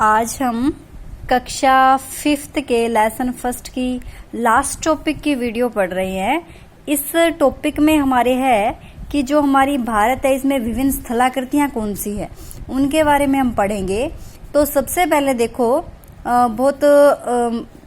आज हम कक्षा 5th के लेसन फर्स्ट की लास्ट टॉपिक की वीडियो पढ़ रहे हैं। इस टॉपिक में हमारे है कि जो हमारी भारत है इसमें विभिन्न स्थलाकृतियां कौन सी है उनके बारे में हम पढ़ेंगे। तो सबसे पहले देखो बहुत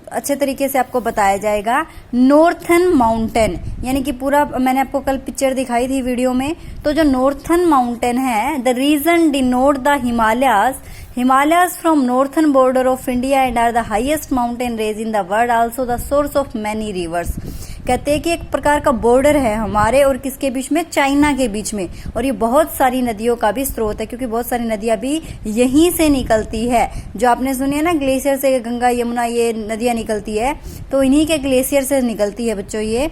अच्छे तरीके से आपको बताया जाएगा नॉर्थन माउंटेन, यानी कि पूरा मैंने आपको कल पिक्चर दिखाई थी वीडियो में। तो जो नॉर्थन माउंटेन है, the region denote the Himalayas from northern border of India and are the highest mountain range in the world, also the source of many rivers। कहते हैं कि एक प्रकार का बॉर्डर है हमारे और किसके बीच में, चाइना के बीच में, और ये बहुत सारी नदियों का भी स्रोत है क्योंकि बहुत सारी नदियां भी यहीं से निकलती है। जो आपने सुनी है ना, ग्लेशियर से गंगा यमुना ये नदियां निकलती है, तो इन्हीं के ग्लेशियर से निकलती है बच्चों ये।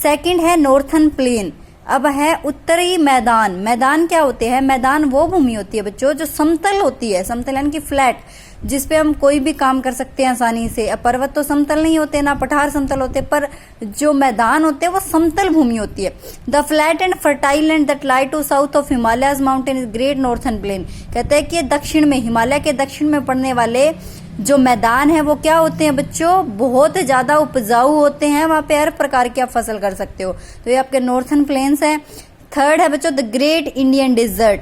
सेकंड है नॉर्थन प्लेन। अब है उत्तरी मैदान। मैदान क्या होते हैं? मैदान वो भूमि होती है बच्चों जो समतल होती है, समतल यानी कि फ्लैट, जिसपे हम कोई भी काम कर सकते हैं आसानी से। अब पर्वत तो समतल नहीं होते, ना पठार समतल होते, पर जो मैदान होते हैं वो समतल भूमि होती है। The flat and fertile land that lie to south of Himalayas mountain is great northern plain. कहते हैं कि दक्षिण में, हिमालय के दक्षिण में पड़ने वाले जो मैदान है वो क्या होते हैं बच्चों, बहुत ज्यादा उपजाऊ होते हैं। वहां पे हर प्रकार की आप फसल कर सकते हो। तो ये आपके नॉर्थन प्लेन्स है। थर्ड है बच्चों द ग्रेट इंडियन डिजर्ट,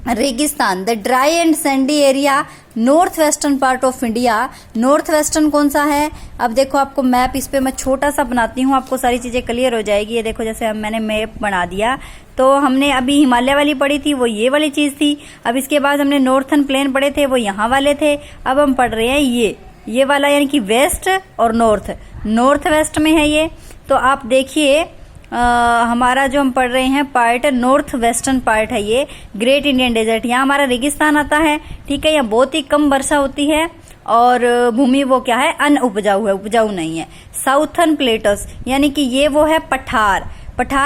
रेगिस्तान, the dry and Sandy area north western part of India. North western कौन सा है? अब देखो आपको मैप इस पे मैं छोटा सा बनाती हूँ, आपको सारी चीजें क्लियर हो जाएगी। ये देखो जैसे मैंने मैप बना दिया, तो हमने अभी हिमालय वाली पढ़ी थी, वो ये वाली चीज थी। अब इसके बाद हमने नॉर्थन प्लेन पढ़े थे, वो यहाँ वाले थे। अब हम पढ़ रहे हैं ये वाला, यानी कि वेस्ट और नॉर्थ वेस्ट में है ये। तो आप देखिए हमारा जो हम पढ़ रहे हैं पार्ट, नॉर्थ वेस्टर्न पार्ट है ये, ग्रेट इंडियन डेजर्ट। यहाँ हमारा रेगिस्तान आता है, ठीक है। यहाँ बहुत ही कम वर्षा होती है और भूमि वो क्या है, अनउपजाऊ है, उपजाऊ नहीं है। साउथर्न प्लेटोस, यानी कि ये वो है पठार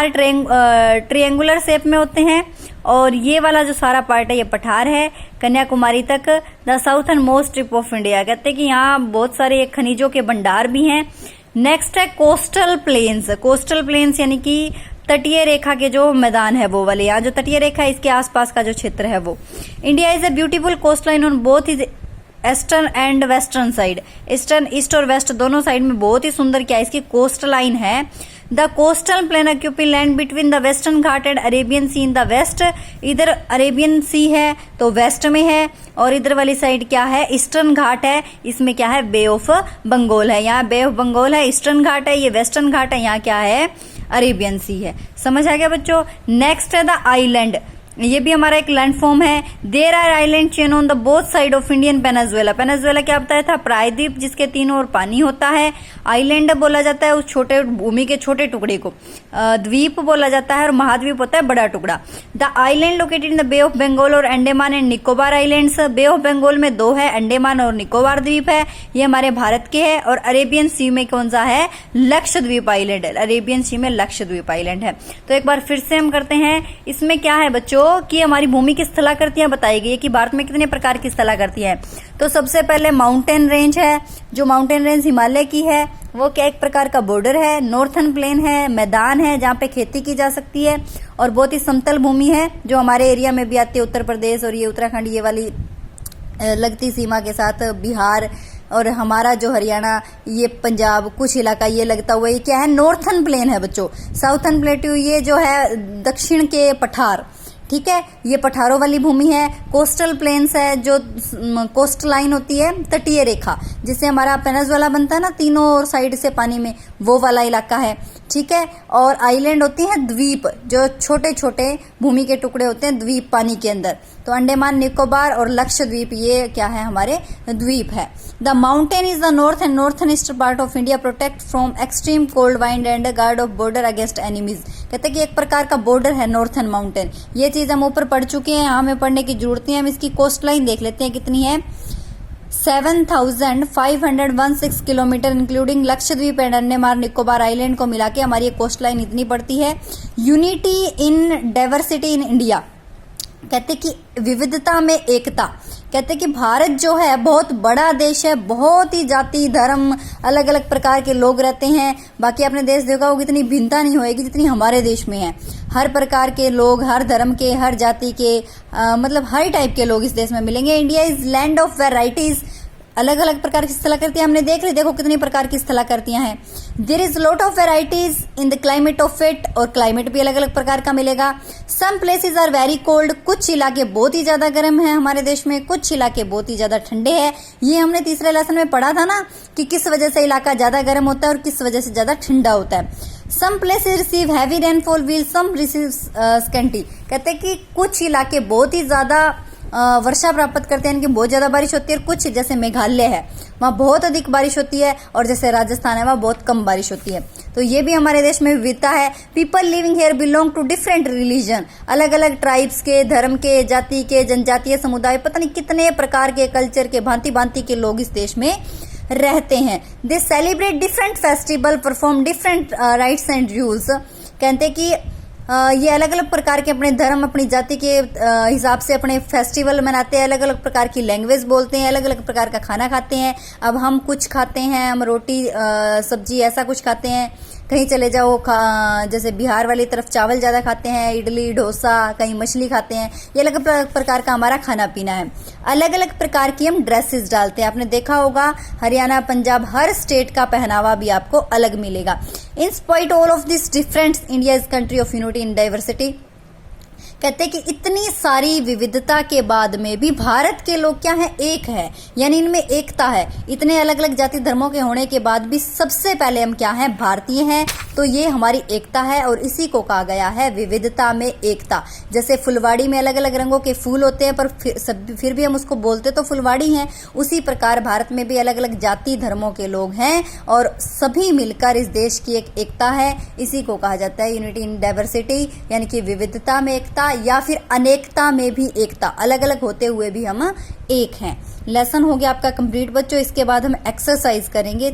ट्रिएंगुलर शेप में होते हैं, और ये वाला जो सारा पार्ट है ये पठार है कन्याकुमारी तक। The southern most tip of India, कहते हैं कि यहाँ बहुत सारे खनिजों के भंडार भी हैं। नेक्स्ट है कोस्टल प्लेन्स यानी कि तटीय रेखा के जो मैदान है वो वाले। यहाँ जो तटीय रेखा है इसके आसपास का जो क्षेत्र है वो। India is a beautiful coast line on both is eastern and western side. East और वेस्ट दोनों साइड में बहुत ही सुंदर क्या इसकी कोस्ट लाइन है। The coastal plain occupy land between the western ghat and Arabian sea in the west. इधर अरेबियन सी है तो वेस्ट में है, और इधर वाली साइड क्या है, ईस्टर्न घाट है, इसमें क्या है, बे ऑफ बंगाल है। यहाँ बे ऑफ बंगाल है, ईस्टर्न घाट है, ये वेस्टर्न घाट है, यहाँ क्या है, अरेबियन सी है। समझ आ गया बच्चों। नेक्स्ट है द आइलैंड, ये भी हमारा एक लैंड फॉर्म है। There are island chain on the both side of Indian peninsula. Peninsula क्या बताया था, प्रायद्वीप जिसके तीनों ओर पानी होता है। आइलैंड बोला जाता है उस छोटे भूमि के छोटे टुकड़े को, द्वीप बोला जाता है, और महाद्वीप होता है बड़ा टुकड़ा। The island located in the bay of Bengal और Andaman and Nicobar islands. Bay of Bengal में 2 है, अंडमान और निकोबार द्वीप है, ये हमारे भारत के है। और अरेबियन सी में कौन सा है, लक्षद्वीप आइलैंड। अरेबियन सी में लक्षद्वीप आइलैंड है। तो एक बार फिर से हम करते हैं, इसमें क्या है बच्चों कि हमारी भूमि की स्थलाकृतियां बताई गई है कि भारत में कितने प्रकार की स्थलाकृतियां हैं। तो सबसे पहले माउंटेन रेंज है, जो माउंटेन रेंज हिमालय की है वो क्या एक प्रकार का बॉर्डर है। नॉर्थन प्लेन है, मैदान है जहाँ पे खेती की जा सकती है, और बहुत ही समतल भूमि है जो हमारे एरिया में भी आती है, उत्तर प्रदेश और ये उत्तराखंड, ये वाली लगती सीमा के साथ बिहार और हमारा जो हरियाणा, ये पंजाब, कुछ इलाका ये लगता हुआ, ये क्या है, नॉर्थन प्लेन है बच्चों। साउथर्न प्लेट्यू ये जो है दक्षिण के पठार, ठीक है, ये पठारों वाली भूमि है। कोस्टल प्लेन्स है, जो कोस्ट लाइन होती है, तटीय रेखा, जिससे हमारा पेनिनसुला बनता है ना, तीनों साइड से पानी में, वो वाला इलाका है, ठीक है। और आइलैंड होती है द्वीप, जो छोटे छोटे भूमि के टुकड़े होते हैं द्वीप पानी के अंदर। तो अंडमान निकोबार और लक्षद्वीप ये क्या है, हमारे द्वीप है। The mountain is the north and northern east part of India, protect from extreme cold wind and guard of border against enemies. कहते हैं कि एक प्रकार का बॉर्डर है नॉर्थन माउंटेन। ये चीज हम ऊपर पढ़ चुके हैं, हमें पढ़ने की जरूरत नहीं है। हम इसकी कोस्ट लाइन देख लेते हैं कितनी है, 7,516 kilometre, including Lakshadweep and Andaman Nicobar island को मिला के हमारी कोस्ट लाइन इतनी पड़ती है। Unity in diversity in India, कहते कि विविधता में एकता। कहते कि भारत जो है बहुत बड़ा देश है, बहुत ही जाति धर्म अलग अलग प्रकार के लोग रहते हैं। बाकी आपने देश देखा होगा इतनी भिन्नता नहीं होएगी जितनी हमारे देश में है। हर प्रकार के लोग, हर धर्म के, हर जाति के, मतलब हर टाइप के लोग इस देश में मिलेंगे। India is land of varieties. अलग अलग प्रकार की स्थलाकृतियां हमने देख ली, देखो कितनी प्रकार की स्थलाकृतियां हैं। There is lot of varieties in the climate of it, और क्लाइमेट भी अलग अलग प्रकार का मिलेगा। Some places are very cold, कुछ इलाके बहुत ही ज्यादा गर्म है हमारे देश में, कुछ इलाके बहुत ही ज्यादा ठंडे हैं। ये हमने तीसरे लेसन में पढ़ा था ना कि किस वजह से इलाका ज्यादा गर्म होता है और किस वजह से ज्यादा ठंडा होता है। Some places receive heavy rainfall while some receive scanty. कहते हैं कि कुछ इलाके बहुत ही ज्यादा वर्षा प्राप्त करते हैं, इनकी बहुत ज्यादा बारिश होती है, और कुछ जैसे मेघालय है वहाँ बहुत अधिक बारिश होती है, और जैसे राजस्थान है वहाँ बहुत कम बारिश होती है। तो ये भी हमारे देश में विविधता है। People living here belong to different religion, अलग अलग ट्राइब्स के, धर्म के, जाति के, जनजातीय समुदाय, पता नहीं कितने प्रकार के कल्चर के, भांति भांति के लोग इस देश में रहते हैं। दे celebrate different festival, perform different rights and rules. कहते हैं कि ये अलग अलग प्रकार के अपने धर्म, अपनी जाति के हिसाब से अपने फेस्टिवल मनाते हैं, अलग अलग प्रकार की लैंग्वेज बोलते हैं, अलग अलग प्रकार का खाना खाते हैं। अब हम कुछ खाते हैं, हम रोटी सब्जी ऐसा कुछ खाते हैं, कहीं चले जाओ जैसे बिहार वाली तरफ चावल ज्यादा खाते हैं, इडली डोसा, कहीं मछली खाते हैं। ये अलग प्रकार का हमारा खाना पीना है। अलग अलग प्रकार की हम ड्रेसेस डालते हैं, आपने देखा होगा हरियाणा, पंजाब, हर स्टेट का पहनावा भी आपको अलग मिलेगा। In spite all of this difference, India is country of unity in diversity. कहते हैं कि इतनी सारी विविधता के बाद में भी भारत के लोग क्या है, एक है, यानी इनमें एकता है। इतने अलग अलग जाति धर्मों के होने के बाद भी सबसे पहले हम क्या हैं, भारतीय हैं। तो ये हमारी एकता है, और इसी को कहा गया है विविधता में एकता। जैसे फुलवाड़ी में अलग अलग रंगों के फूल होते हैं, पर फिर भी हम उसको बोलते तो फुलवाड़ी हैं। उसी प्रकार भारत में भी अलग अलग जाति धर्मों के लोग हैं, और सभी मिलकर इस देश की एक एकता है। इसी को कहा जाता है यूनिटी इन डाइवर्सिटी, यानी कि विविधता में एकता, या फिर अनेकता में भी एकता। अलग अलग होते हुए भी हम एक हैं। लेसन हो गया आपका कंप्लीट बच्चों। इसके बाद हम एक्सरसाइज करेंगे।